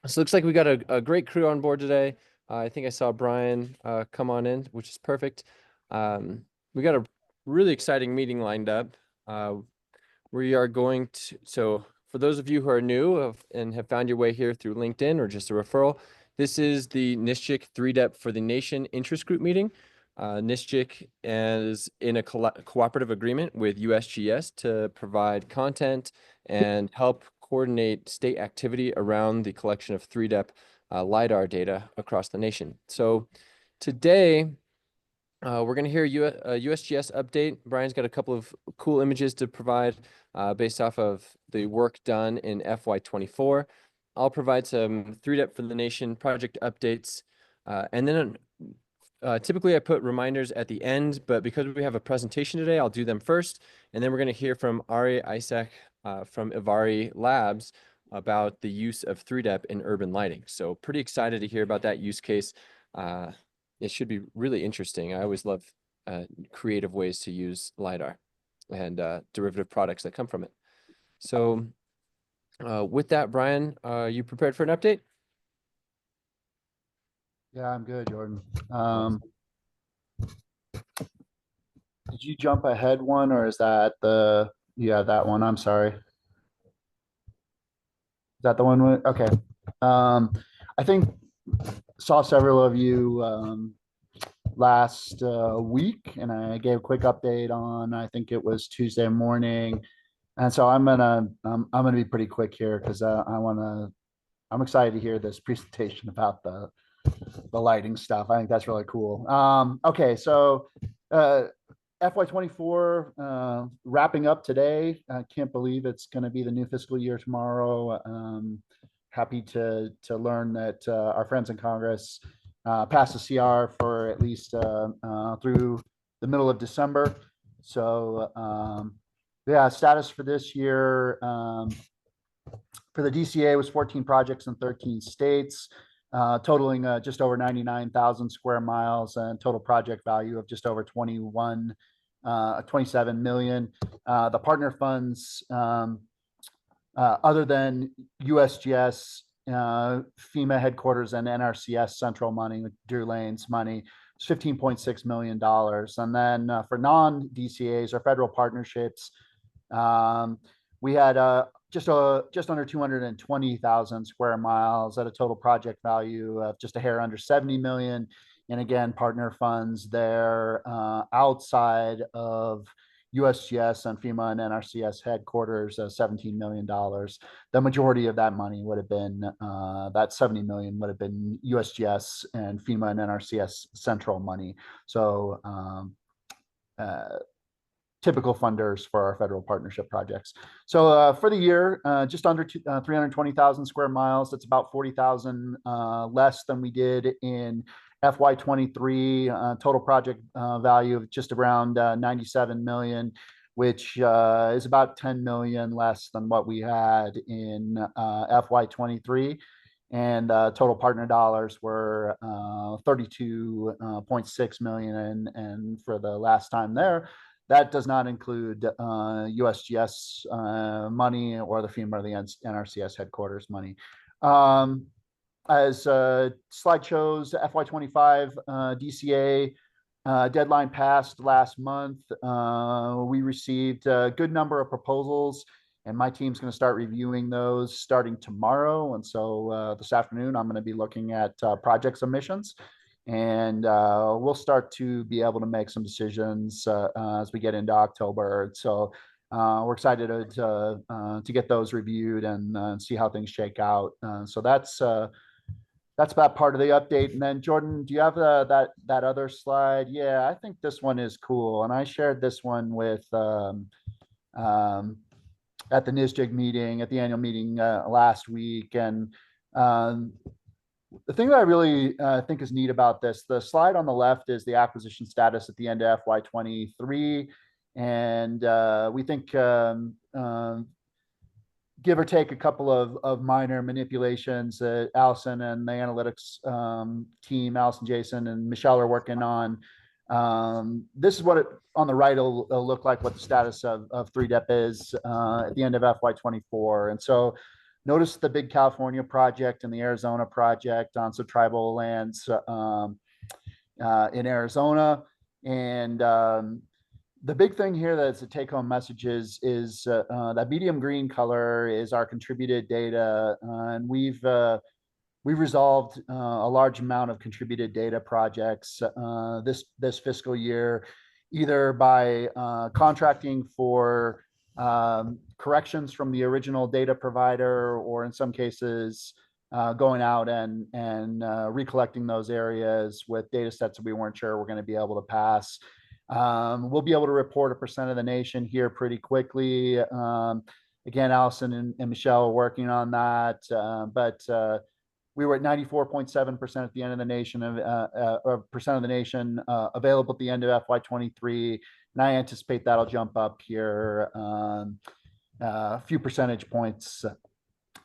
So it looks like we got a great crew on board today. I think I saw Brian come on in, which is perfect. We got a really exciting meeting lined up. Uh, we are going to, so for those of you who are new and have found your way here through LinkedIn or just a referral, this is the NSGIC 3DEP for the Nation interest group meeting. NSGIC is in a cooperative agreement with USGS to provide content and help coordinate state activity around the collection of 3DEP LiDAR data across the nation. So today, we're going to hear a USGS update. Brian's got a couple of cool images to provide based off of the work done in FY24. I'll provide some 3DEP for the Nation project updates. And then typically I put reminders at the end, but because we have a presentation today, I'll do them first. And then we're going to hear from Ari Isaac from Ivari Labs about the use of 3DEP in urban lighting. So pretty excited to hear about that use case. It should be really interesting. I always love creative ways to use LiDAR and derivative products that come from it. So with that, Brian, are you prepared for an update? Yeah, I'm good, Jordan. Awesome. Did you jump ahead one, or is that yeah, that one? I'm sorry. Is that the one? Okay. I think saw several of you last week, and I gave a quick update on, I think it was Tuesday morning. And so I'm gonna be pretty quick here because I'm excited to hear this presentation about the lighting stuff. I think that's really cool. Okay, so uh, FY24 wrapping up today. I can't believe it's going to be the new fiscal year tomorrow. Happy to learn that our friends in Congress passed a CR for at least through the middle of December. So yeah, status for this year for the DCA was 14 projects in 13 states. Totaling just over 99,000 square miles and total project value of just over 27 million. The partner funds, other than USGS, FEMA headquarters, and NRCS central money, Deer Lane's money, it's $15.6 million. And then for non-DCAs or federal partnerships, we had just under 220,000 square miles at a total project value of just a hair under 70 million. And again, partner funds there outside of USGS and FEMA and NRCS headquarters, $17 million. The majority of that money would have been, that 70 million would have been USGS and FEMA and NRCS central money. So typical funders for our federal partnership projects. So for the year, just under 320,000 square miles. That's about 40,000 less than we did in FY23. Total project value of just around 97 million, which is about 10 million less than what we had in FY23. And total partner dollars were 32.6 million. And for the last time there, that does not include USGS money or the FEMA or the NRCS headquarters money. As slide shows, FY25 DCA deadline passed last month. We received a good number of proposals, and my team's going to start reviewing those starting tomorrow. And so this afternoon, I'm going to be looking at project submissions, and we'll start to be able to make some decisions as we get into October. So we're excited to get those reviewed and see how things shake out. So that's that part of the update. And then Jordan, do you have that other slide? Yeah, I think this one is cool, and I shared this one with at the NSGIC meeting, at the annual meeting last week. And the thing that I really think is neat about this, the slide on the left is the acquisition status at the end of FY23. And we think, give or take a couple of minor manipulations that Allison and the analytics team, Allison, Jason, and Michelle are working on. This is what it on the right will look like, what the status of 3DEP is at the end of FY24. And so notice the big California project and the Arizona project on some tribal lands in Arizona. And the big thing here that's a take-home message is that medium green color is our contributed data, and we've resolved a large amount of contributed data projects this fiscal year, either by contracting for corrections from the original data provider, or in some cases going out and recollecting those areas with data sets that we weren't sure we're going to be able to pass. We'll be able to report a percent of the nation here pretty quickly. Again, Allison and Michelle are working on that, but we were at 94.7% at the end of the nation or percent of the nation available at the end of FY23. And I anticipate that'll jump up here a few percentage points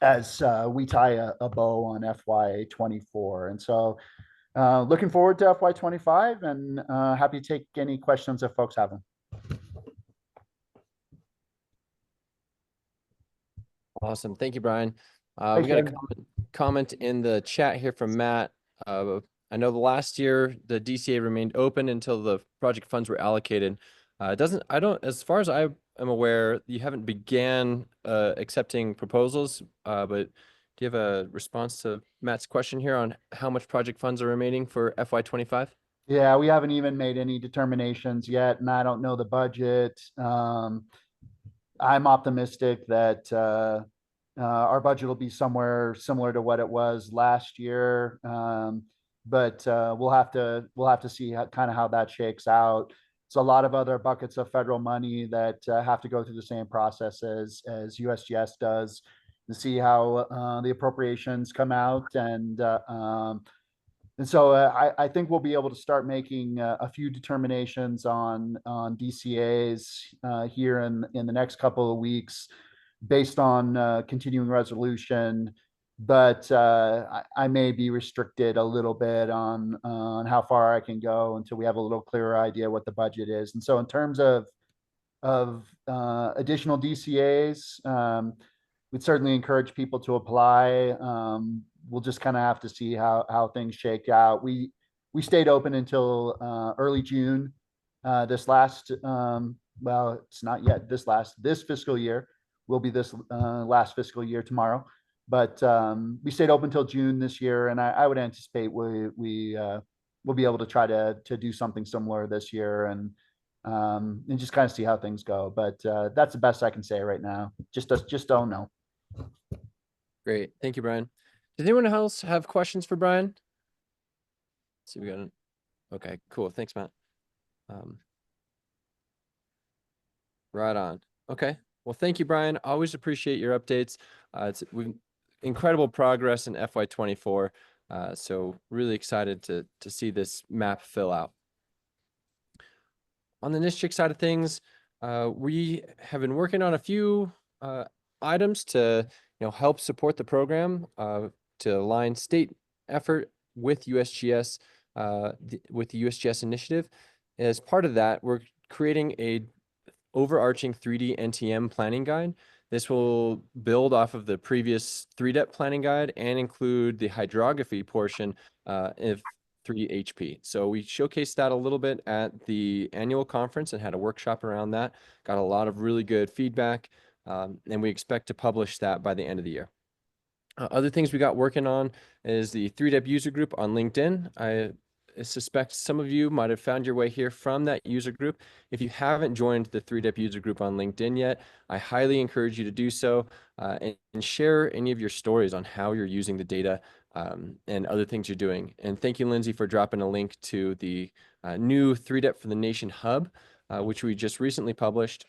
as we tie a bow on FY24. And so looking forward to FY25, and happy to take any questions if folks have them. Awesome. Thank you, Brian. Thanks, We got a Greg. comment in the chat here from Matt. I know the last year the DCA remained open until the project funds were allocated. As far as I am aware, you haven't began accepting proposals, but do you have a response to Matt's question here on how much project funds are remaining for FY25? Yeah, we haven't even made any determinations yet, and I don't know the budget. I'm optimistic that our budget will be somewhere similar to what it was last year, but we'll have to see kind of how that shakes out. It's a lot of other buckets of federal money that have to go through the same process as USGS does, to see how the appropriations come out. And so I think we'll be able to start making a few determinations on DCAs here in the next couple of weeks, based on continuing resolution. But I may be restricted a little bit on how far I can go until we have a little clearer idea what the budget is. And so in terms of additional DCAs, we'd certainly encourage people to apply. We'll just kind of have to see how things shake out. We stayed open until early June. This last, well, it's not yet this fiscal year. Will be this last fiscal year tomorrow. But we stayed open until June this year, and I would anticipate we'll be able to try to do something similar this year, and just kind of see how things go. But that's the best I can say right now. Just don't know. Great. Thank you, Brian. Does anyone else have questions for Brian? Let's see, we got okay, cool. Thanks, Matt. Right on. Okay. Well, thank you, Brian. Always appreciate your updates. We've incredible progress in FY24. So really excited to see this map fill out. On the NSGIC side of things, we have been working on a few items to help support the program, to align state effort with USGS, with the USGS initiative. As part of that, we're creating a overarching 3D NTM planning guide. This will build off of the previous 3DEP planning guide and include the hydrography portion of 3HP. So we showcased that a little bit at the annual conference and had a workshop around that. Got a lot of really good feedback, and we expect to publish that by the end of the year. Other things we got working on is the 3DEP user group on LinkedIn. I suspect some of you might have found your way here from that user group. If you haven't joined the 3DEP user group on LinkedIn yet, I highly encourage you to do so, and share any of your stories on how you're using the data and other things you're doing. And thank you, Lindsay, for dropping a link to the new 3DEP for the Nation Hub, which we just recently published.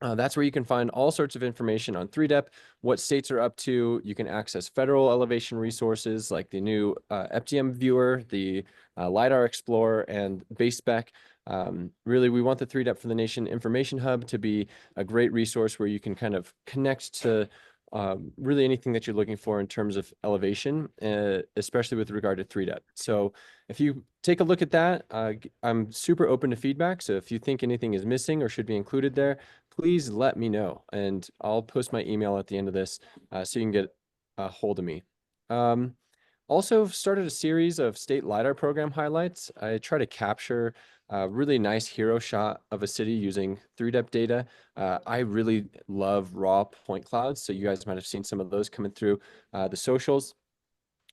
That's where you can find all sorts of information on 3DEP, what states are up to. You can access federal elevation resources like the new FTN viewer, the LiDAR Explorer, and BaseSpec. Really, we want the 3DEP for the Nation Information Hub to be a great resource where you can kind of connect to really anything that you're looking for in terms of elevation, especially with regard to 3DEP. So if you take a look at that, I'm super open to feedback. So if you think anything is missing or should be included there, please let me know, and I'll post my email at the end of this so you can get a hold of me. Also started a series of state LiDAR program highlights. I try to capture a really nice hero shot of a city using 3D data. I really love raw point clouds, so you guys might have seen some of those coming through the socials.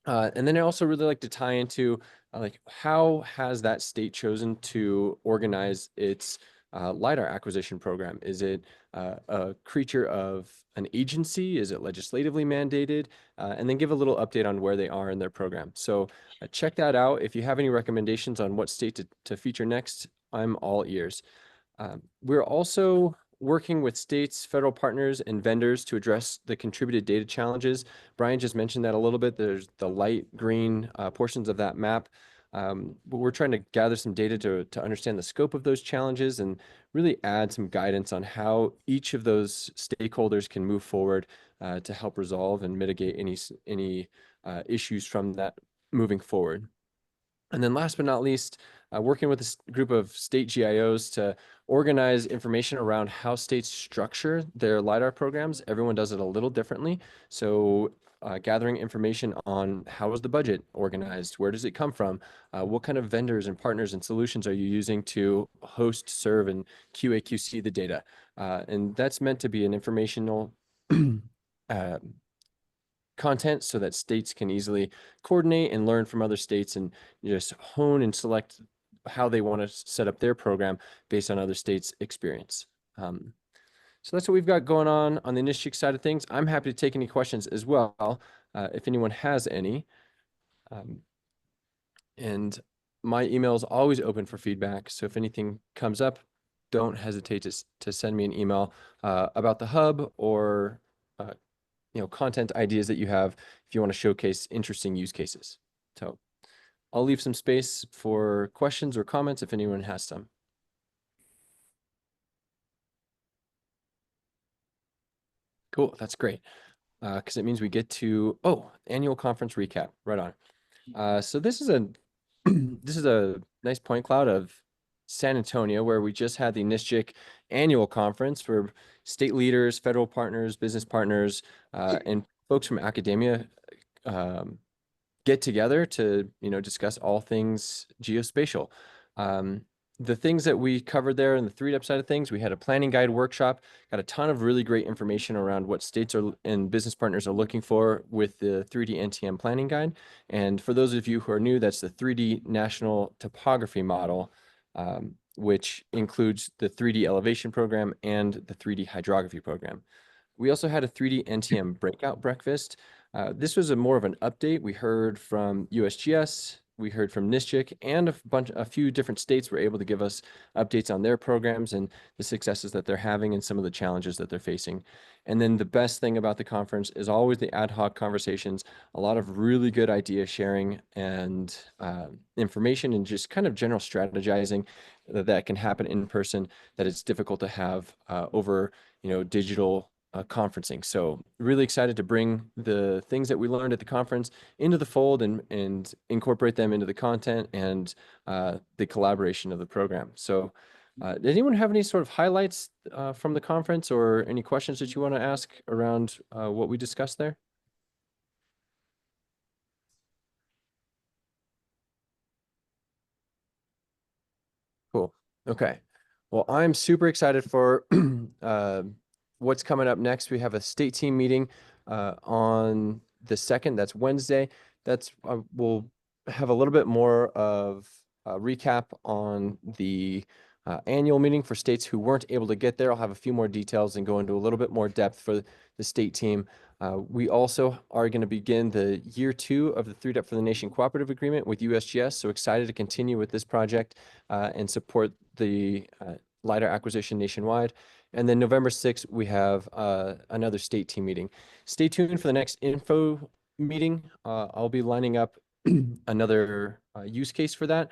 And then I also really like to tie into like how has that state chosen to organize its LiDAR acquisition program? Is it a creature of an agency? Is it legislatively mandated? And then give a little update on where they are in their program. So check that out. If you have any recommendations on what state to feature next, I'm all ears. We're also working with states, federal partners, and vendors to address the contributed data challenges. Brian just mentioned that a little bit. There's the light green portions of that map. But we're trying to gather some data to understand the scope of those challenges and really add some guidance on how each of those stakeholders can move forward to help resolve and mitigate any issues from that moving forward. And then last but not least, working with a group of state GIOs to organize information around how states structure their LiDAR programs. Everyone does it a little differently. So gathering information on how is the budget organized? Where does it come from? What kind of vendors and partners and solutions are you using to host, serve, and QA/QC the data? And that's meant to be an informational content so that states can easily coordinate and learn from other states and just hone and select how they want to set up their program based on other states' experience. So that's what we've got going on the NSGIC side of things. I'm happy to take any questions as well, if anyone has any. And my email is always open for feedback. So if anything comes up, don't hesitate to send me an email about the hub or content ideas that you have if you want to showcase interesting use cases. So I'll leave some space for questions or comments if anyone has some. Cool, that's great. Because it means we get to, annual conference recap, right on. So this is a this is a nice point cloud of San Antonio, where we just had the NSGIC annual conference where state leaders, federal partners, business partners, and folks from academia get together to discuss all things geospatial. The things that we covered there in the 3D side of things, we had a planning guide workshop, got a ton of really great information around what states and business partners are looking for with the 3D NTM planning guide. And for those of you who are new, that's the 3D National Topography Model, which includes the 3D elevation program and the 3D hydrography program. We also had a 3D NTM breakout breakfast. This was more of an update. We heard from USGS, we heard from NSGIC, and a few different states were able to give us updates on their programs and the successes that they're having and some of the challenges that they're facing. And then the best thing about the conference is always the ad hoc conversations, a lot of really good idea sharing and information and just kind of general strategizing that can happen in person that it's difficult to have over digital conferencing. So really excited to bring the things that we learned at the conference into the fold and incorporate them into the content and the collaboration of the program. So did anyone have any sort of highlights from the conference or any questions that you want to ask around what we discussed there? Cool. Okay. Well, I'm super excited for what's coming up next. We have a state team meeting on the 2nd. That's Wednesday. We'll have a little bit more of a recap on the annual meeting for states who weren't able to get there. I'll have a few more details and go into a little bit more depth for the state team. We also are going to begin the year 2 of the 3D for the Nation Cooperative Agreement with USGS. So excited to continue with this project and support the LiDAR acquisition nationwide. And then November 6th, we have another state team meeting. Stay tuned for the next info meeting. I'll be lining up another use case for that,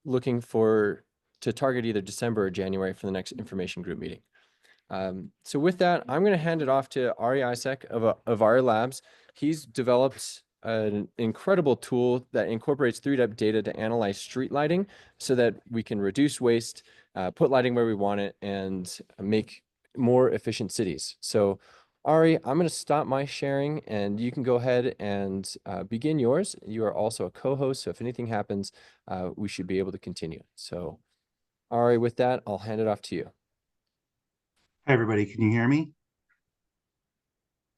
looking to target either December or January for the next information group meeting. So with that, I'm going to hand it off to Ari Isaac of our labs. He's developed an incredible tool that incorporates 3D data to analyze street lighting so that we can reduce waste, put lighting where we want it, and make more efficient cities. So Ari, I'm going to stop my sharing and you can go ahead and begin yours. You are also a co-host, so if anything happens, we should be able to continue. So Ari, with that, I'll hand it off to you. Hi, everybody. Can you hear me?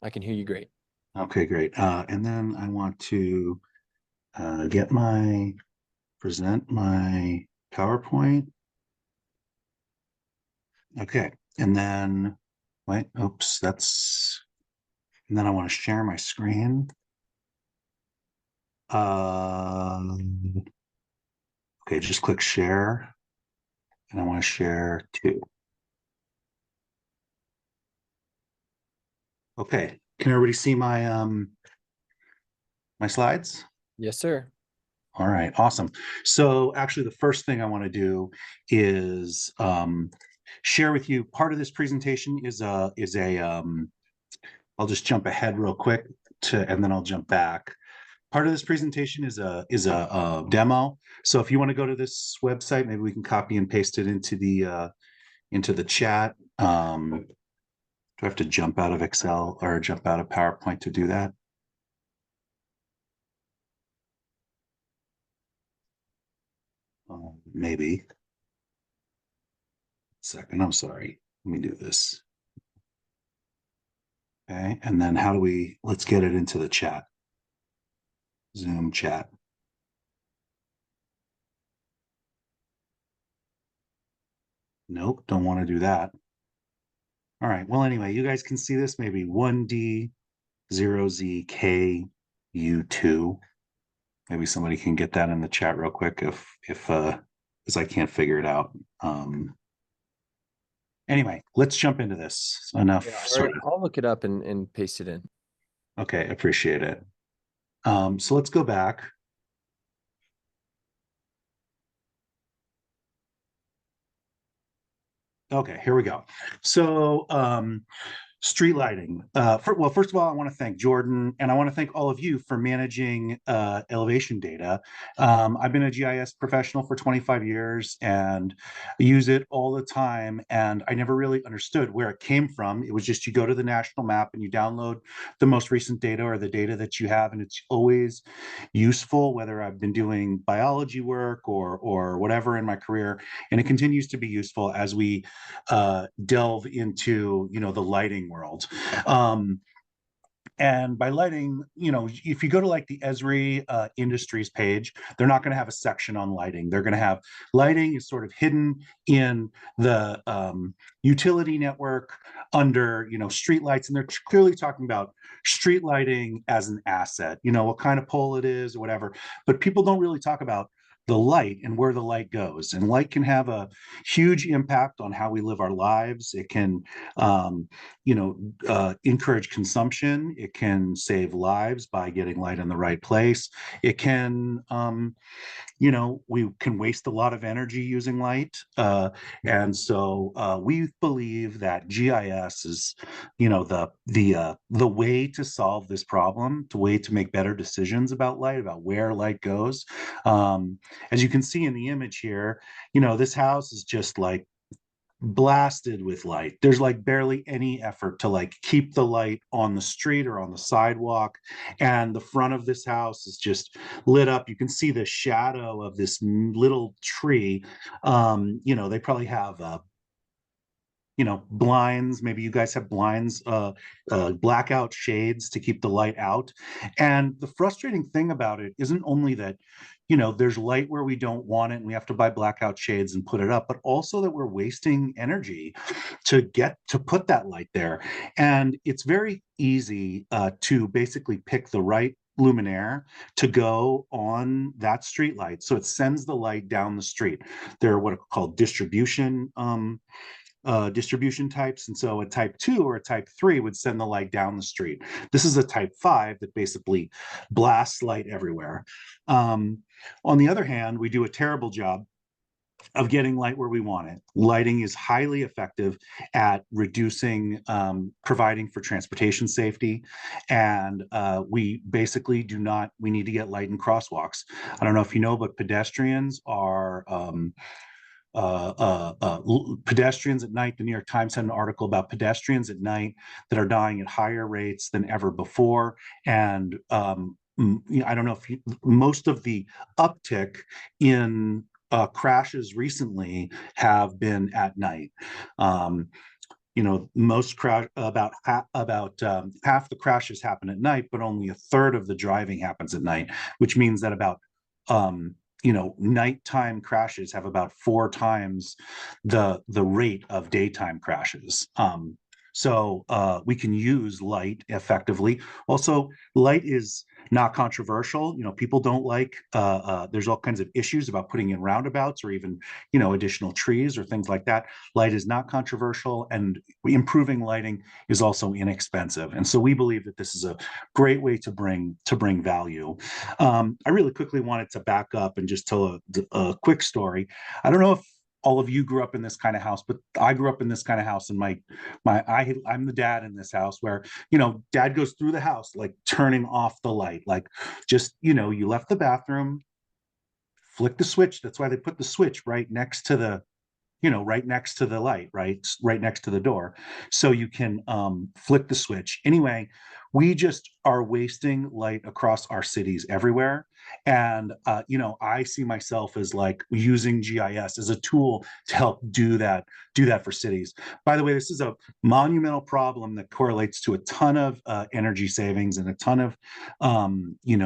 I can hear you great. Okay, great. And then I want to present my PowerPoint. Okay, and then, wait, oops, and then I want to share my screen. Okay, just click share, and I want to share too. Okay, can everybody see my slides? Yes, sir. All right, awesome. So actually, the first thing I want to do is share with you. Part of this presentation is a I'll just jump ahead real quick and then I'll jump back. Part of this presentation is a demo. So if you want to go to this website, maybe we can copy and paste it into the chat. Do I have to jump out of Excel or jump out of PowerPoint to do that? Maybe. Second, I'm sorry. Let me do this. Okay, and then let's get it into the chat. Zoom chat. Nope, don't want to do that. All right, well, anyway, you guys can see this, maybe 1D, 0ZKU2. Maybe somebody can get that in the chat real quick because I can't figure it out. Anyway, let's jump into this. Enough Yeah, sort Ari, of. I'll look it up and paste it in. Okay, appreciate it. So let's go back. Okay, here we go. So street lighting. Well, first of all, I want to thank Jordan and I want to thank all of you for managing elevation data. I've been a GIS professional for 25 years and use it all the time. And I never really understood where it came from. It was just you go to the national map and you download the most recent data or the data that you have. And it's always useful, whether I've been doing biology work or whatever in my career. And it continues to be useful as we delve into, the lighting world. And by lighting, if you go to like the Esri Industries page, they're not going to have a section on lighting. They're going to have lighting is sort of hidden in the utility network under, street lights. And they're clearly talking about street lighting as an asset, what kind of pole it is or whatever. But people don't really talk about the light and where the light goes. And light can have a huge impact on how we live our lives. It can, encourage consumption. It can save lives by getting light in the right place. It can, we can waste a lot of energy using light. And so we believe that GIS is, the way to solve this problem, the way to make better decisions about light, about where light goes. As you can see in the image here, this house is just like blasted with light. There's like barely any effort to like keep the light on the street or on the sidewalk. And the front of this house is just lit up. You can see the shadow of this little tree. They probably have blinds. Maybe you guys have blinds, blackout shades to keep the light out. And the frustrating thing about it isn't only that, there's light where we don't want it and we have to buy blackout shades and put it up, but also that we're wasting energy to put that light there. And it's very easy to basically pick the right luminaire to go on that street light. So it sends the light down the street. There are what are called distribution types. And so a type 2 or a type 3 would send the light down the street. This is a type 5 that basically blasts light everywhere. On the other hand, we do a terrible job of getting light where we want it. Lighting is highly effective at reducing, providing for transportation safety. And we basically we need to get light in crosswalks. I don't know if you know, but pedestrians are pedestrians at night. The New York Times had an article about pedestrians at night that are dying at higher rates than ever before. And I don't know if most of the uptick in crashes recently have been at night. Most crash about half the crashes happen at night, but only a third of the driving happens at night, which means that about nighttime crashes have about 4 times the rate of daytime crashes. So we can use light effectively. Also, light is not controversial. People don't like, there's all kinds of issues about putting in roundabouts or even, additional trees or things like that. Light is not controversial, and improving lighting is also inexpensive. And so we believe that this is a great way to bring value. I really quickly wanted to back up and just tell a quick story. I don't know if all of you grew up in this kind of house, but I grew up in this kind of house, and I'm the dad in this house where, dad goes through the house, like turning off the light, like just, you left the bathroom, flick the switch. That's why they put the switch right next to the light, right next to the door. So you can flick the switch. Anyway, we just are wasting light across our cities everywhere. And, I see myself as like using GIS as a tool to help do that for cities. By the way, this is a monumental problem that correlates to a ton of energy savings and a ton of,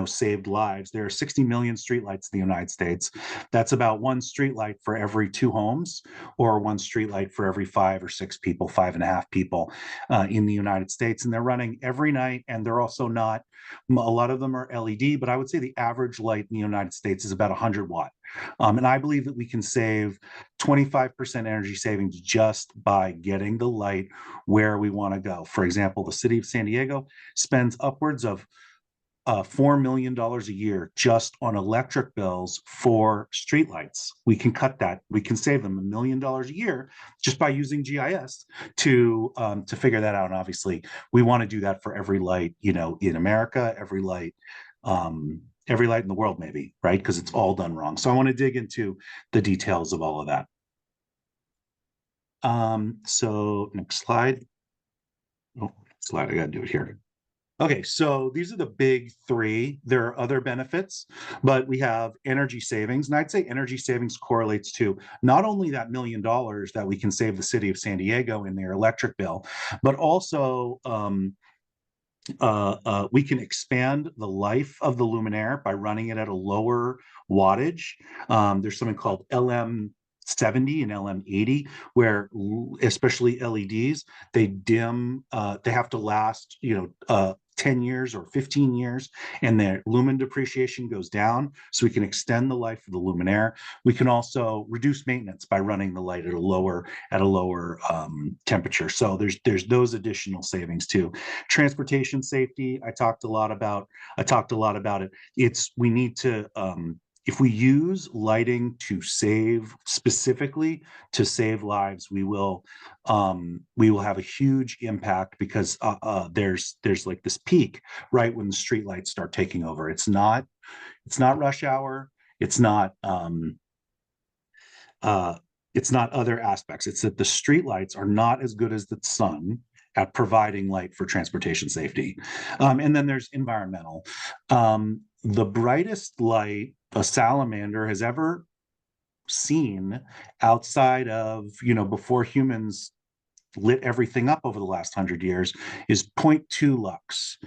saved lives. There are 60 million streetlights in the United States. That's about 1 streetlight for every 2 homes, or 1 streetlight for every 5 or 6 people, 5.5 people in the United States. And they're running every night, and they're also not, a lot of them are LED, but I would say the average light in the United States is about 100 watt. And I believe that we can save 25% energy savings just by getting the light where we want to go. For example, the city of San Diego spends upwards of $4 million a year just on electric bills for streetlights. We can cut that. We can save them $1 million a year just by using GIS to figure that out. And obviously, we want to do that for every light, in America, every light in the world, maybe, right? Because it's all done wrong. So I want to dig into the details of all of that. So next slide. Oh, slide. I got to do it here. Okay, so these are the big 3. There are other benefits, but we have energy savings. And I'd say energy savings correlates to not only that $1 million that we can save the city of San Diego in their electric bill, but also we can expand the life of the luminaire by running it at a lower wattage. There's something called LM70 and LM80, where especially LEDs, they dim, they have to last, 10 years or 15 years, and their lumen depreciation goes down, so we can extend the life of the luminaire. We can also reduce maintenance by running the light at a lower temperature. So there's those additional savings too. Transportation safety, I talked a lot about it. We need to if we use lighting specifically to save lives, we will have a huge impact, because there's like this peak right when the street lights start taking over. It's not rush hour. It's not other aspects. It's that the street lights are not as good as the sun at providing light for transportation safety. And then there's environmental. The brightest light a salamander has ever seen outside of, before humans lit everything up over the last 100 years, is 0.2 lux.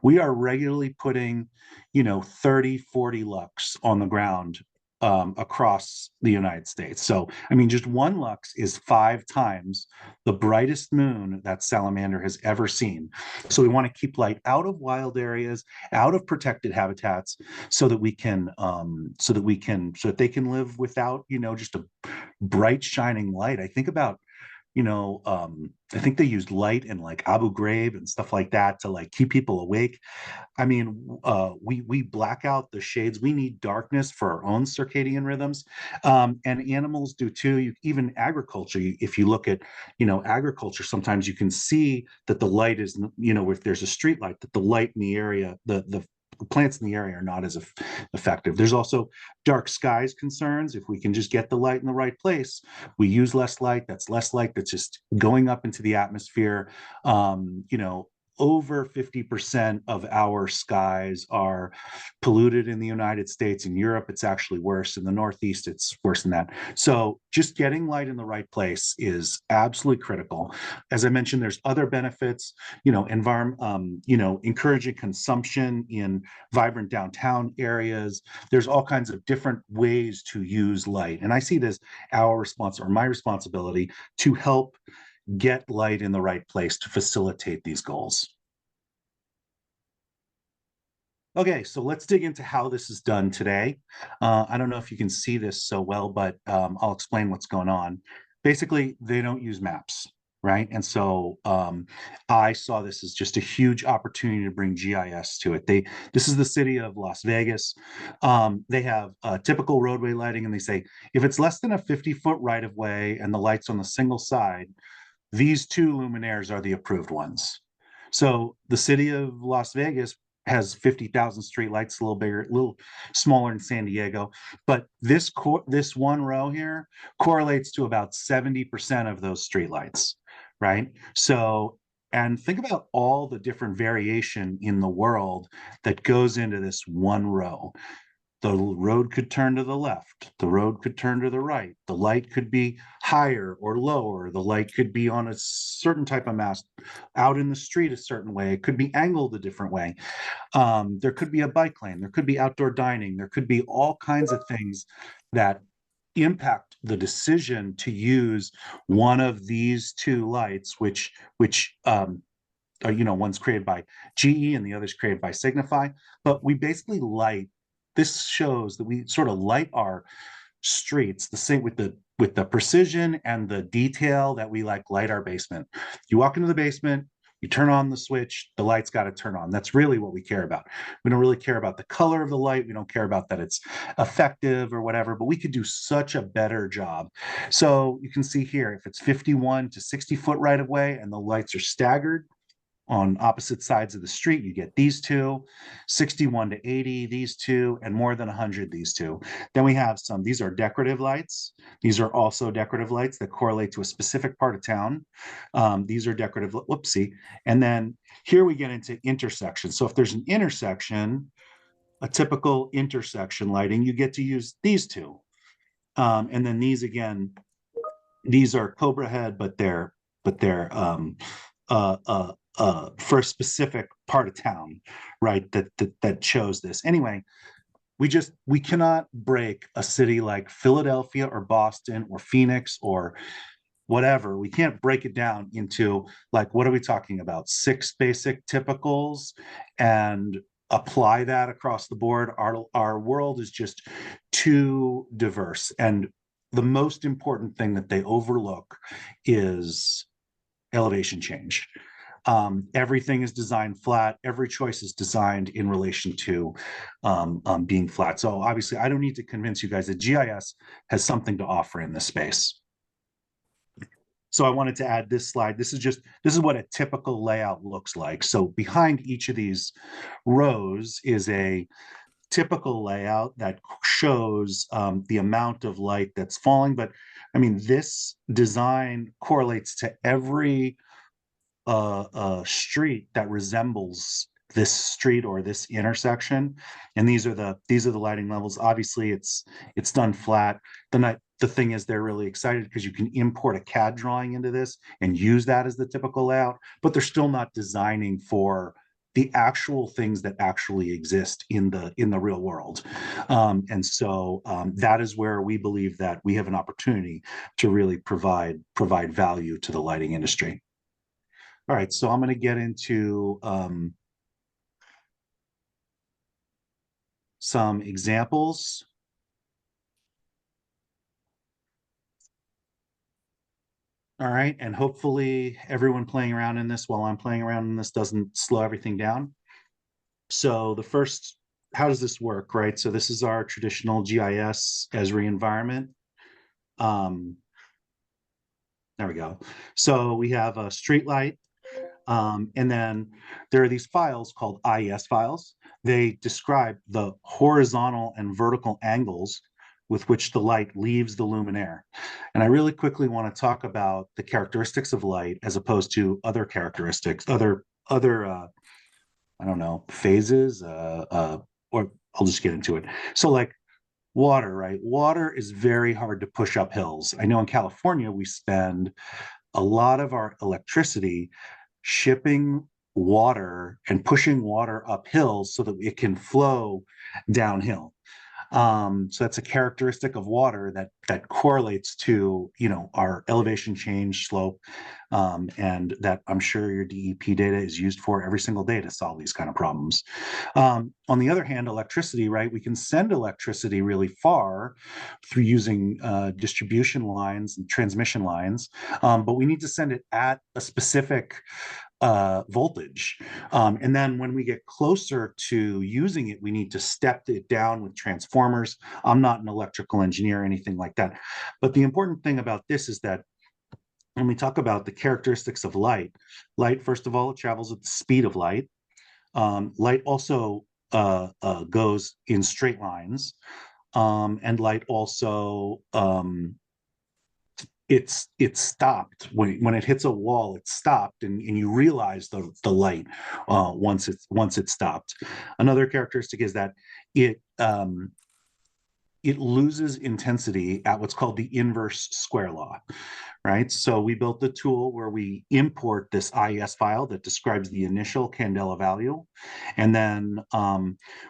We are regularly putting, 30, 40 lux on the ground across the United States. So, just 1 lux is 5 times the brightest moon that salamander has ever seen. So we want to keep light out of wild areas, out of protected habitats, so that they can live without, just a bright shining light. I think about, I think they used light in like Abu Ghraib and stuff like that to like keep people awake. We black out the shades. We need darkness for our own circadian rhythms, and animals do too. Even agriculture. If you look at, agriculture, sometimes you can see that the light is, if there's a street light, that the light in the area, the plants in the area are not as effective. There's also dark skies concerns. If we can just get the light in the right place, we use less light. That's less light that's just going up into the atmosphere. You know, over 50% of our skies are polluted in the United States. In Europe, it's actually worse. In the Northeast, it's worse than that. So just getting light in the right place is absolutely critical. As I mentioned, there's other benefits, you know, encouraging consumption in vibrant downtown areas. There's all kinds of different ways to use light. And I see it as our response or my responsibility to help get light in the right place to facilitate these goals. Okay, so let's dig into how this is done today. I don't know if you can see this so well, but I'll explain what's going on. Basically, they don't use maps, right? And so I saw this as just a huge opportunity to bring GIS to it. This is the city of Las Vegas. They have typical roadway lighting, and they say if it's less than a 50-foot right of way and the light's on the single side, these two luminaires are the approved ones. So the city of Las Vegas has 50,000 streetlights, a little bigger, a little smaller in San Diego. But this one row here correlates to about 70% of those streetlights, right? So, and think about all the different variation in the world that goes into this one row. The road could turn to the left, the road could turn to the right, the light could be higher or lower, the light could be on a certain type of mast out in the street a certain way, it could be angled a different way. There could be a bike lane, there could be outdoor dining, there could be all kinds of things that impact the decision to use one of these two lights, which are, you know, one's created by GE and the other's created by Signify. But we basically light, this shows that we sort of light our streets the same with the precision and the detail that we like light our basement. You walk into the basement, you turn on the switch, the light's got to turn on. That's really what we care about. We don't really care about the color of the light. We don't care about that it's effective or whatever, but we could do such a better job. So you can see here, if it's 51 to 60 foot right of way and the lights are staggered on opposite sides of the street, you get these two, 61 to 80, these two, and more than 100, these two. Then we have some, these are decorative lights. These are also decorative lights that correlate to a specific part of town. These are decorative, whoopsie. And then here we get into intersections. So if there's an intersection, a typical intersection lighting, you get to use these two. And then these again, these are Cobra Head, but they're for a specific part of town, right? That chose this. Anyway, we cannot break a city like Philadelphia or Boston or Phoenix or whatever. We can't break it down into, like, what are we talking about? 6 basic typicals and apply that across the board. Our world is just too diverse. And the most important thing that they overlook is elevation change. Everything is designed flat. Every choice is designed in relation to being flat. So obviously, I don't need to convince you guys that GIS has something to offer in this space. So I wanted to add this slide. This is what a typical layout looks like. So behind each of these rows is a typical layout that shows the amount of light that's falling. But I mean, this design correlates to every street that resembles this street or this intersection, and these are the lighting levels. Obviously, it's done flat. The thing is, they're really excited because you can import a CAD drawing into this and use that as the typical layout, but they're still not designing for the actual things that actually exist in the real world. And so that is where we believe that we have an opportunity to really provide value to the lighting industry. All right, so I'm going to get into some examples. All right, and hopefully everyone playing around in this while I'm playing around in this doesn't slow everything down. So the first, how does this work, right? So this is our traditional GIS Esri environment. There we go. So we have a street light. And then there are these files called IES files. They describe the horizontal and vertical angles with which the light leaves the luminaire. And I really quickly want to talk about the characteristics of light as opposed to other characteristics, other I don't know, phases, or I'll just get into it. So like water, right? Water is very hard to push up hills. I know in California, we spend a lot of our electricity shipping water and pushing water up hills so that it can flow downhill. So that's a characteristic of water that correlates to, you know, our elevation change, slope, and that I'm sure your DEP data is used for every single day to solve these kind of problems. On the other hand, electricity, right? We can send electricity really far through using distribution lines and transmission lines, but we need to send it at a specific voltage. And then when we get closer to using it, we need to step it down with transformers. I'm not an electrical engineer or anything like that. But the important thing about this is that when we talk about the characteristics of light, first of all, it travels at the speed of light. Light also goes in straight lines. And light also it's stopped when it hits a wall. It's stopped, and you realize the light once it's stopped. Another characteristic is that it loses intensity at what's called the inverse square law, right? So we built the tool where we import this IES file that describes the initial candela value, and then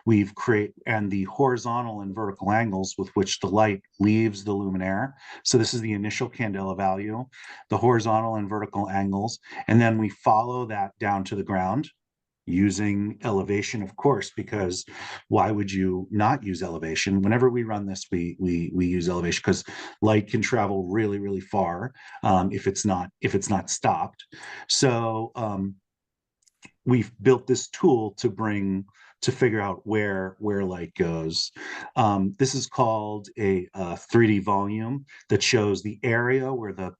we've created and the horizontal and vertical angles with which the light leaves the luminaire. So this is the initial candela value, the horizontal and vertical angles, and then we follow that down to the ground using elevation, of course, because why would you not use elevation? Whenever we run this, we use elevation because light can travel really, really far if it's not stopped. So we've built this tool to figure out where light goes. This is called a 3D volume that shows the area where the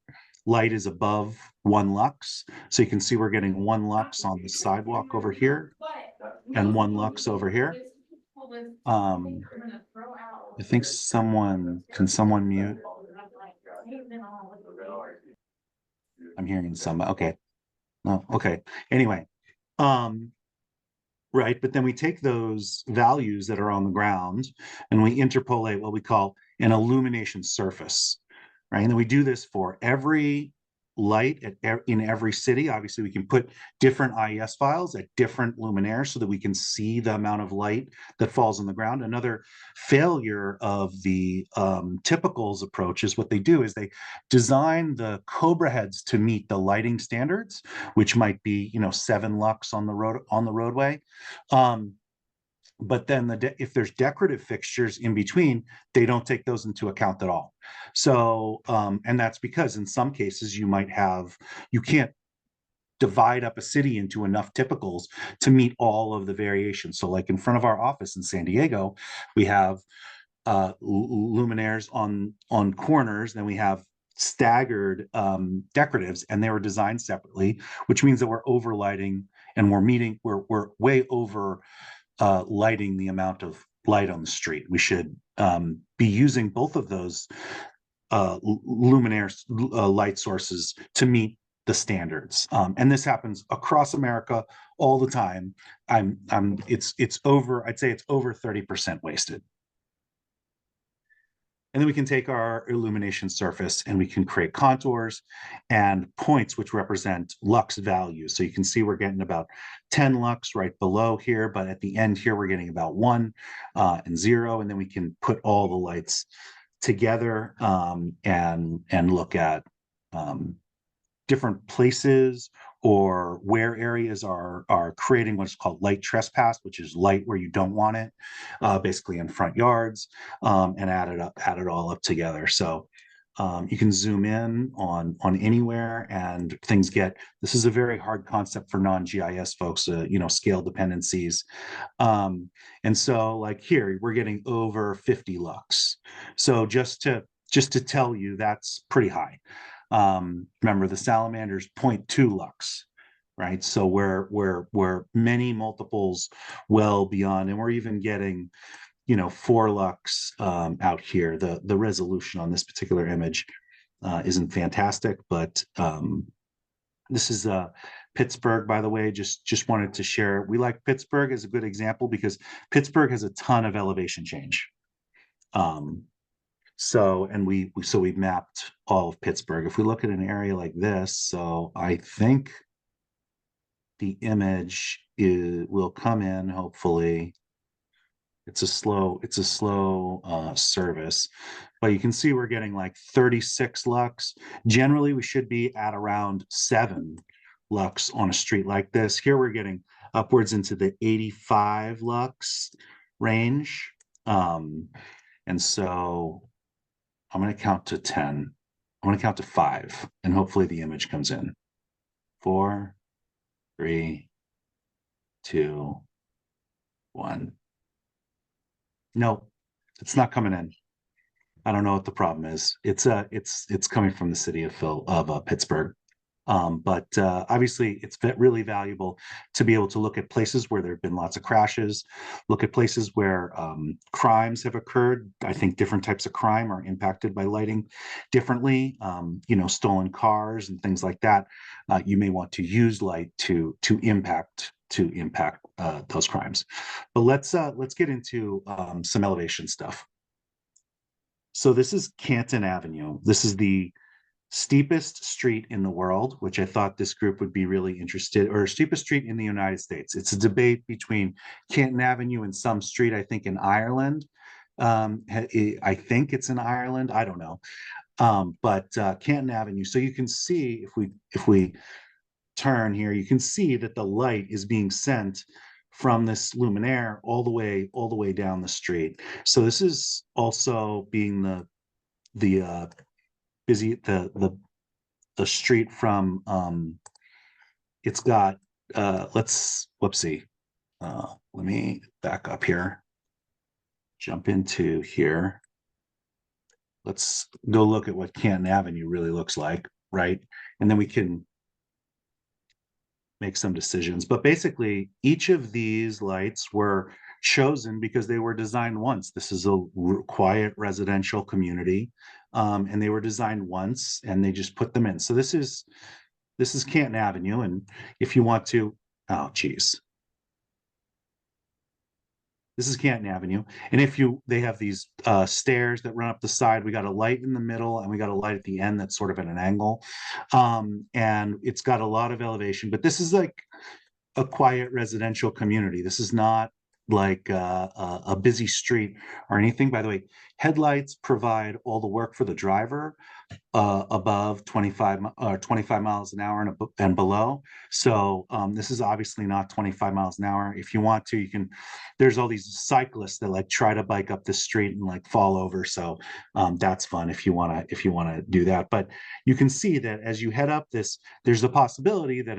light is above 1 lux. So you can see we're getting 1 lux on the sidewalk over here and 1 lux over here. I think can someone mute? I'm hearing some, okay. No, okay. Anyway, right, but then we take those values that are on the ground and we interpolate what we call an illumination surface, right? And then we do this for every light in every city. Obviously, we can put different IES files at different luminaires so that we can see the amount of light that falls on the ground. Another failure of the typicals approach is what they do is they design the Cobra heads to meet the lighting standards, which might be 7 lux on the roadway. But then if there's decorative fixtures in between, they don't take those into account at all. So, and that's because in some cases you can't divide up a city into enough typicals to meet all of the variations. So like in front of our office in San Diego, we have luminaires on corners, then we have staggered decoratives, and they were designed separately, which means that we're overlighting and we're way over lighting the amount of light on the street. We should be using both of those luminaire light sources to meet the standards. And this happens across America all the time. I'd say it's over 30% wasted. And then we can take our illumination surface and we can create contours and points which represent lux values. So you can see we're getting about 10 lux right below here, but at the end here, we're getting about 1 and 0. And then we can put all the lights together and look at different places or where areas are creating what's called light trespass, which is light where you don't want it, basically in front yards, and add it all up together. So you can zoom in on anywhere, and this is a very hard concept for non-GIS folks, scale dependencies. And so like here, we're getting over 50 lux. So just to tell you, that's pretty high. Remember, the salamander's 0.2 lux. right? So we're many multiples well beyond, and we're even getting, 4 lux out here. The resolution on this particular image isn't fantastic, but this is Pittsburgh, by the way. Just wanted to share. We like Pittsburgh as a good example because Pittsburgh has a ton of elevation change. So we've mapped all of Pittsburgh. If we look at an area like this, so I think the image will come in, hopefully. It's a slow service, but you can see we're getting like 36 lux. Generally, we should be at around 7 lux on a street like this. Here we're getting upwards into the 85 lux range. And so I'm going to count to 10. I'm going to count to 5, and hopefully the image comes in. 4, 3, 2, 1. No, it's not coming in. I don't know what the problem is. It's coming from the city of Pittsburgh. But obviously it's really valuable to be able to look at places where there have been lots of crashes, look at places where crimes have occurred. I think different types of crime are impacted by lighting differently. Stolen cars and things like that. You may want to use light to impact those crimes. But let's get into some elevation stuff. So this is Canton Avenue. This is the steepest street in the world, which I thought this group would be really interested, or steepest street in the United States. It's a debate between Canton Avenue and some street, I think, in Ireland. I think it's in Ireland. I don't know. But Canton Avenue. So you can see if we turn here, you can see that the light is being sent from this luminaire all the way down the street. So this is also being the busy the street from it's got let me back up here, jump into here. Let's go look at what Canton Avenue really looks like, right? And then we can make some decisions. But basically, each of these lights were chosen because they were designed once. This is a quiet residential community, and they were designed once, and they just put them in. So this is Canton Avenue, and if you want to, oh geez, this is Canton Avenue, and they have these stairs that run up the side. We got a light in the middle, and we got a light at the end that's sort of at an angle, and it's got a lot of elevation. But this is like a quiet residential community. This is not like a busy street or anything. By the way, headlights provide all the work for the driver above 25 miles an hour and below. So this is obviously not 25 miles an hour. If you want to, you can. There's all these cyclists that like try to bike up the street and like fall over. So that's fun if you want to do that. But you can see that as you head up this, there's a possibility that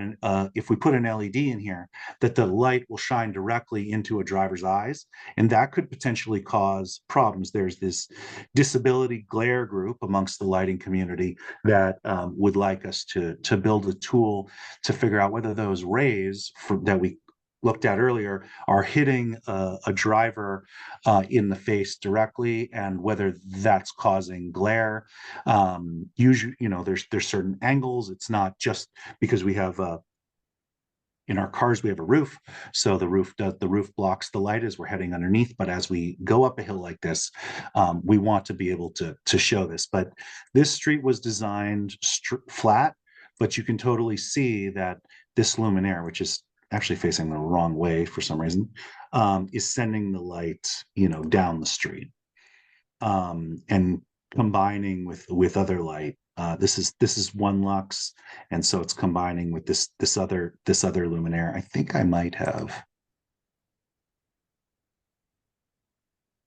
if we put an LED in here, that the light will shine directly into a driver's eyes, and that could potentially cause problems. There's this disability glare group amongst the lighting community that would like us to build a tool to figure out whether those rays that we looked at earlier are hitting a driver in the face directly, and whether that's causing glare. Usually, there's certain angles. It's not just because we have in our cars we have a roof, so the roof blocks the light as we're heading underneath. But as we go up a hill like this, we want to be able to show this. But this street was designed flat, but you can totally see that this luminaire, which is actually facing the wrong way for some reason, is sending the light down the street, and combining with other light. This is 1 lux, and so it's combining with this other luminaire. I think I might have,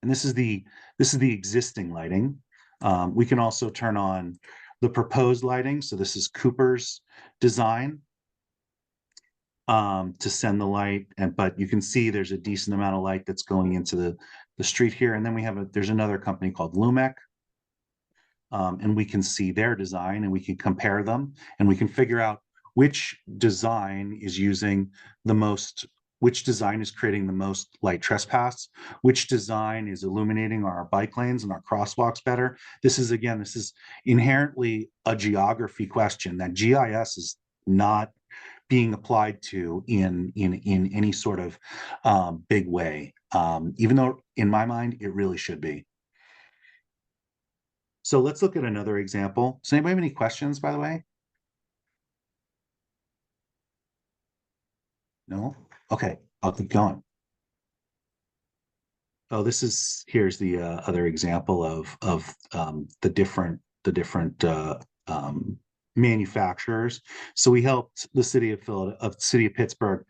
and this is the existing lighting. We can also turn on the proposed lighting. So this is Cooper's design to send the light, but you can see there's a decent amount of light that's going into the street here. And then there's another company called Lumec. And we can see their design, and we can compare them, and we can figure out which design is using the most, which design is creating the most light trespass, which design is illuminating our bike lanes and our crosswalks better. This is, again, this is inherently a geography question that GIS is not being applied to in any sort of big way, even though in my mind it really should be. So let's look at another example. Does anybody have any questions, by the way? No? Okay, I'll keep going. Oh, here's the other example of the different manufacturers. So we helped the city of Pittsburgh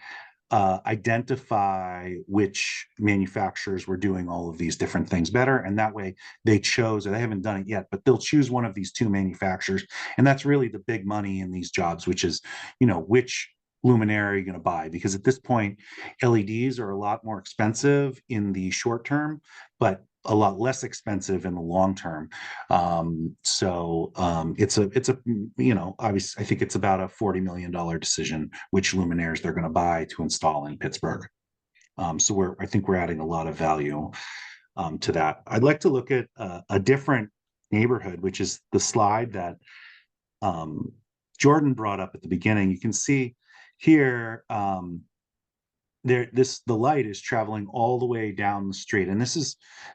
identify which manufacturers were doing all of these different things better, and that way they chose, or they haven't done it yet, but they'll choose one of these two manufacturers, and that's really the big money in these jobs, which is, which luminaire are you going to buy? Because at this point, LEDs are a lot more expensive in the short term, but a lot less expensive in the long term. It's a obviously I think it's about a $40 million decision which luminaires they're going to buy to install in Pittsburgh. So I think we're adding a lot of value to that. I'd like to look at a different neighborhood, which is the slide that Jordan brought up at the beginning. You can see here the light is traveling all the way down the street, and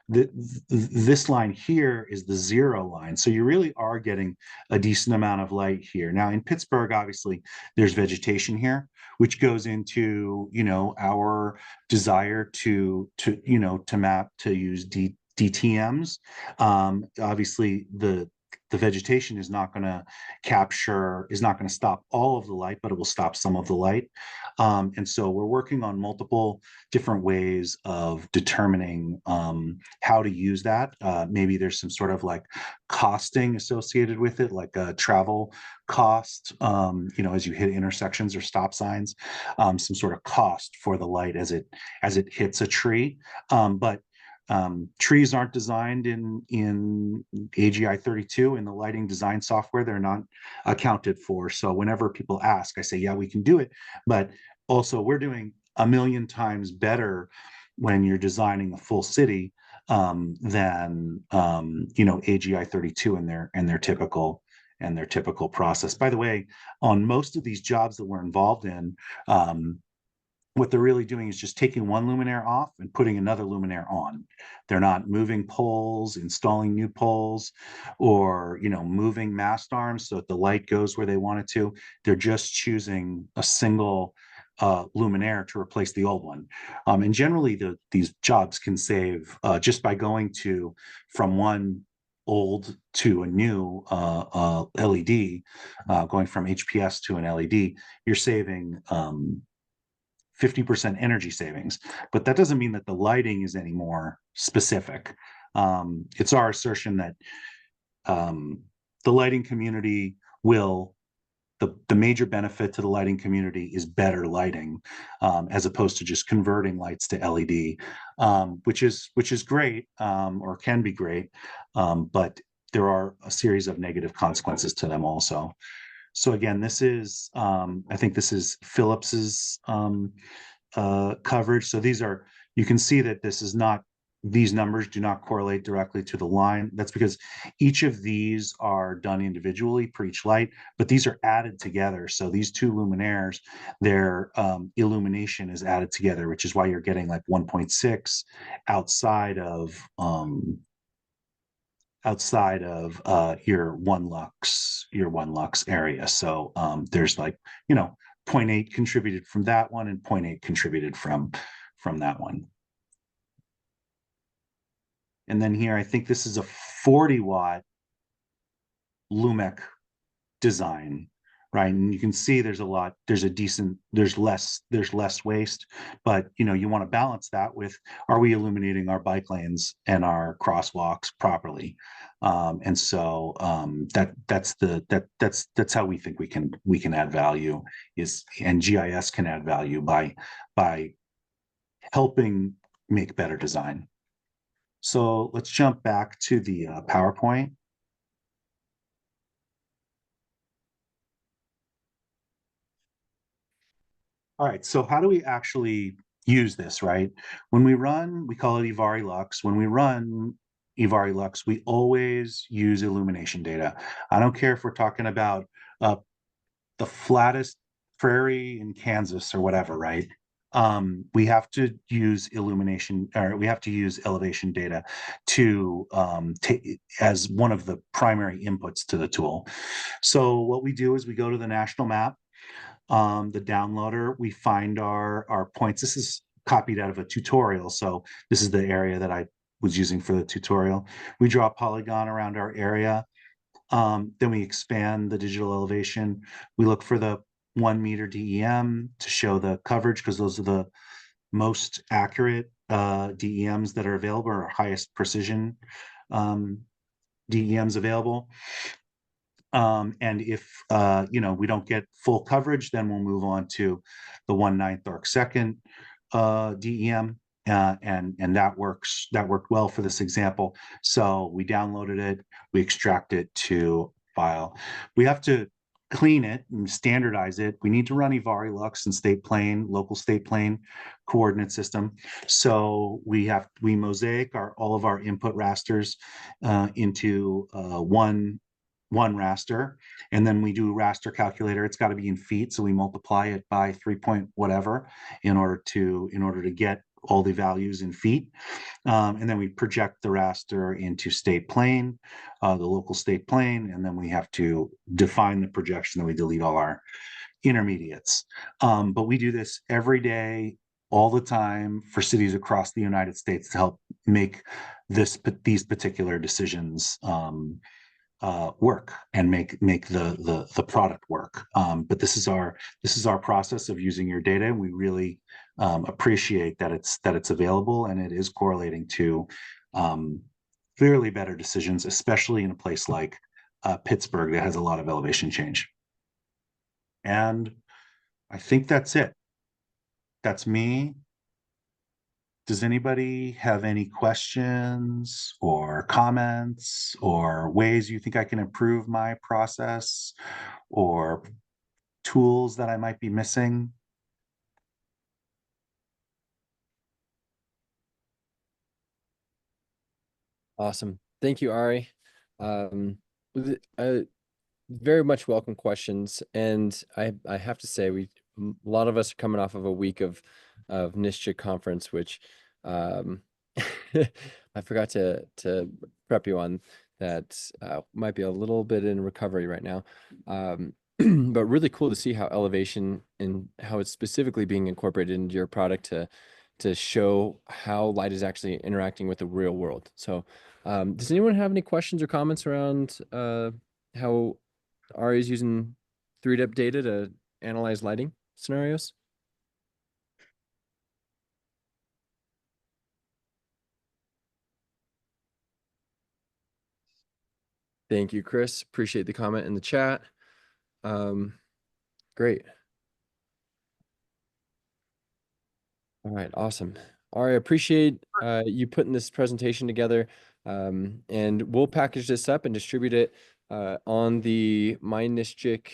this line here is the zero line, so you really are getting a decent amount of light here. Now in Pittsburgh, obviously there's vegetation here, which goes into our desire to use DTMs. Obviously the vegetation is not going to stop all of the light, but it will stop some of the light. And so we're working on multiple different ways of determining how to use that. Maybe there's some sort of like costing associated with it, like a travel cost, as you hit intersections or stop signs, some sort of cost for the light as it hits a tree. But trees aren't designed in AGI 32 in the lighting design software. They're not accounted for. So whenever people ask, I say, yeah, we can do it. But also we're doing a million times better when you're designing a full city than AGI 32 and their typical process. By the way, on most of these jobs that we're involved in, what they're really doing is just taking one luminaire off and putting another luminaire on. They're not moving poles, installing new poles, or moving mast arms so that the light goes where they want it to. They're just choosing a single luminaire to replace the old one. And generally, these jobs can save just by going from one old to a new LED, going from HPS to an LED. You're saving 50% energy savings, but that doesn't mean that the lighting is any more specific. It's our assertion that the lighting community the major benefit to the lighting community is better lighting, as opposed to just converting lights to LED, which is great, or can be great, but there are a series of negative consequences to them also. So again, this is, I think this is Phillips's coverage. So you can see that these numbers do not correlate directly to the line. That's because each of these are done individually per each light, but these are added together. So these two luminaires, their illumination is added together, which is why you're getting like 1.6 outside of your one lux area. So there's like 0.8 contributed from that one and 0.8 contributed from that one. And then here I think this is a 40 watt Lumec design, right? And you can see there's less waste, but you want to balance that with, are we illuminating our bike lanes and our crosswalks properly? And so that's how we think we can add value, and GIS can add value by helping make better design. So let's jump back to the PowerPoint. All right, so how do we actually use this, right? When we run, we call it Ivari Lux. When we run Ivari Lux, we always use illumination data. I don't care if we're talking about uh, the flattest prairie in Kansas or whatever, right? We have to use illumination, or we have to use elevation data to take as one of the primary inputs to the tool. So what we do is we go to the national map, the downloader, we find our points. This is copied out of a tutorial, so this is the area that I was using for the tutorial. We draw a polygon around our area. Then we expand the digital elevation. We look for the 1 meter DEM to show the coverage, because those are the most accurate DEMs that are available, or highest precision DEMs available. And if we don't get full coverage, then we'll move on to the 1/9 arcsecond DEM. And that worked well for this example. So we downloaded it, we extract it to file. We have to clean it and standardize it. We need to run Ivari Lux and state plane, local state plane coordinate system. So we mosaic all of our input rasters into one raster, and then we do raster calculator. It's got to be in feet, so we multiply it by 3 point whatever in order to get all the values in feet. And then we project the raster into state plane, the local state plane, and then we have to define the projection, and we delete all our intermediates. But we do this every day, all the time, for cities across the United States to help make these particular decisions work and make the product work. But this is our process of using your data. We really appreciate that it's available, and it is correlating to clearly better decisions, especially in a place like Pittsburgh that has a lot of elevation change. And I think that's it. That's me. Does anybody have any questions or comments or ways you think I can improve my process, or tools that I might be missing? Awesome. Thank you, Ari. Very much welcome questions. And I have to say, a lot of us are coming off of a week of NSGIC conference, which I forgot to prep you on that. Might be a little bit in recovery right now. But really cool to see how elevation and how it's specifically being incorporated into your product to show how light is actually interacting with the real world. So does anyone have any questions or comments around how Ari is using 3D data to analyze lighting scenarios? Thank you, Chris. Appreciate the comment in the chat. Great. All right, awesome. Ari, I appreciate you putting this presentation together, and we'll package this up and distribute it on the My NSGIC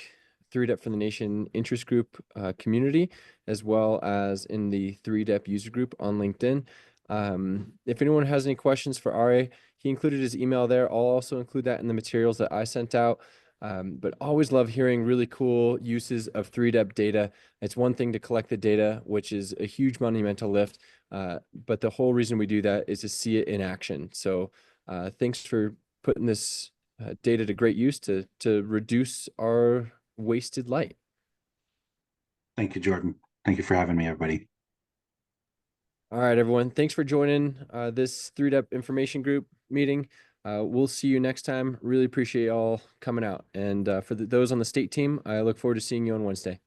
3DEP for the Nation interest group community, as well as in the 3DEP user group on LinkedIn. If anyone has any questions for Ari, he included his email there. I'll also include that in the materials that I sent out. But always love hearing really cool uses of 3DEP data. It's one thing to collect the data, which is a huge monumental lift. But the whole reason we do that is to see it in action. So thanks for putting this data to great use to reduce our wasted light. Thank you, Jordan. Thank you for having me, everybody. All right, everyone. Thanks for joining this 3DEP information group meeting. We'll see you next time. Really appreciate y'all coming out. And for those on the state team, I look forward to seeing you on Wednesday.